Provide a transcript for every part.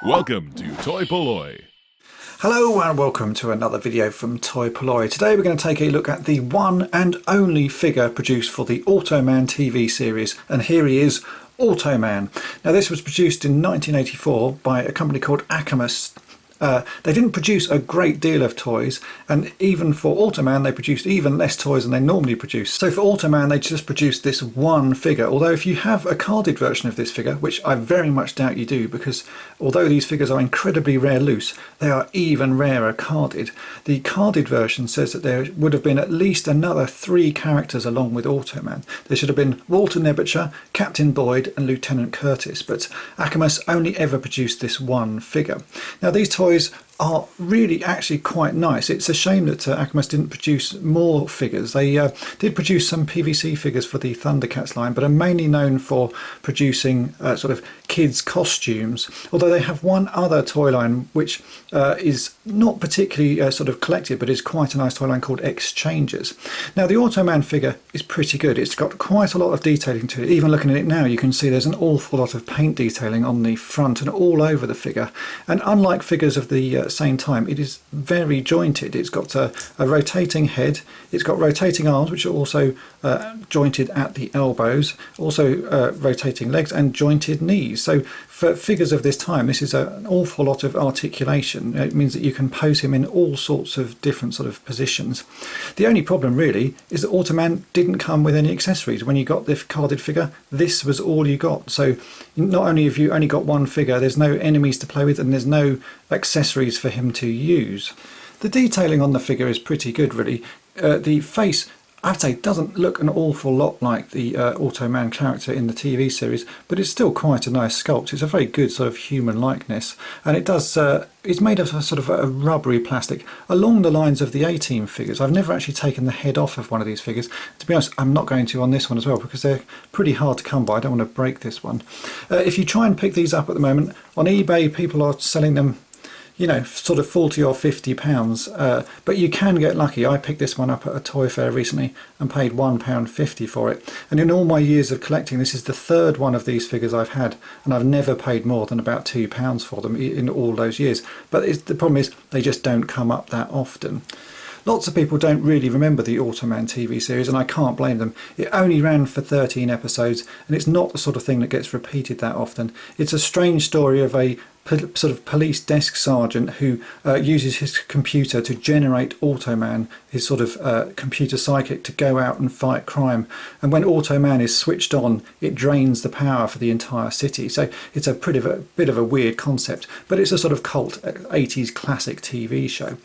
Welcome to Toy-polloi. Hello and welcome to another video from toy-polloi. Today we're going to take a look at the one and only figure produced for the Automan TV series, and here he is, Automan. Now this was produced in 1984 by a company called Acamas. They didn't produce a great deal of toys, and even for Automan they produced even less toys than they normally produce. So for Automan they just produced this one figure, although if you have a carded version of this figure, which I very much doubt you do, because although these figures are incredibly rare loose, they are even rarer carded. The carded version says that there would have been at least another 3 characters along with Automan. There should have been Walter Nebuchadnezzar, Captain Boyd and Lieutenant Curtis, but Acamas only ever produced this one figure. Now these toys are really actually quite nice. It's a shame that Acamas didn't produce more figures. They did produce some PVC figures for the Thundercats line, but are mainly known for producing sort of kids costumes, although they have one other toy line which is not particularly sort of collected, but is quite a nice toy line called Exchanges. Now the Automan figure is pretty good. It's got quite a lot of detailing to it. Even looking at it now you can see there's an awful lot of paint detailing on the front and all over the figure, and unlike figures of the same time, it is very jointed. It's got a rotating head, it's got rotating arms which are also jointed at the elbows, also rotating legs and jointed knees. So for figures of this time this is an awful lot of articulation. It means that you can pose him in all sorts of different sort of positions. The only problem really is that Automan didn't come with any accessories. When you got the carded figure, this was all you got. So not only have you only got one figure, there's no enemies to play with and there's no accessories for him to use. The detailing on the figure is pretty good really. The face, I'd say, doesn't look an awful lot like the Automan character in the TV series, but it's still quite a nice sculpt. It's a very good sort of human likeness, and it does. It's made of a sort of a rubbery plastic, along the lines of the A-Team figures. I've never actually taken the head off of one of these figures. To be honest, I'm not going to on this one as well, because they're pretty hard to come by. I don't want to break this one. If you try and pick these up at the moment on eBay, people are selling them, you know, sort of 40 or 50 pounds, but you can get lucky. I picked this one up at a toy fair recently and paid £1.50 for it, and in all my years of collecting this is the 3rd one of these figures I've had, and I've never paid more than about £2 for them in all those years. But the problem is they just don't come up that often. Lots of people don't really remember the Automan TV series, and I can't blame them. It only ran for 13 episodes and it's not the sort of thing that gets repeated that often. It's a strange story of a sort of police desk sergeant who uses his computer to generate Automan, his sort of computer psychic, to go out and fight crime. And when Automan is switched on, it drains the power for the entire city. So it's a bit of a weird concept, but it's a sort of cult 80s classic TV show.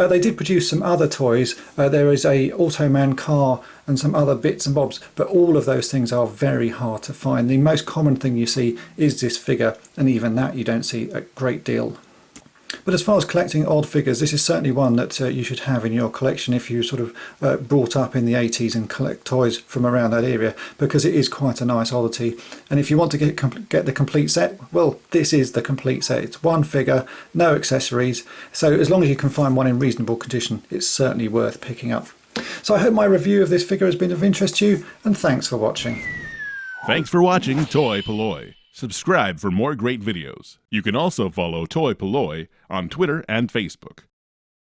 They did produce some other toys. There is a Automan car and some other bits and bobs, but all of those things are very hard to find. The most common thing you see is this figure, and even that you don't see a great deal. But as far as collecting odd figures, this is certainly one that you should have in your collection if you sort of brought up in the 80s and collect toys from around that area, because it is quite a nice oddity. And if you want to get the complete set, well, this is the complete set. It's one figure, no accessories, so as long as you can find one in reasonable condition, it's certainly worth picking up. So I hope my review of this figure has been of interest to you, and thanks for watching. Thanks for watching Toy-polloi. Subscribe for more great videos. You can also follow Toy-polloi on Twitter and Facebook.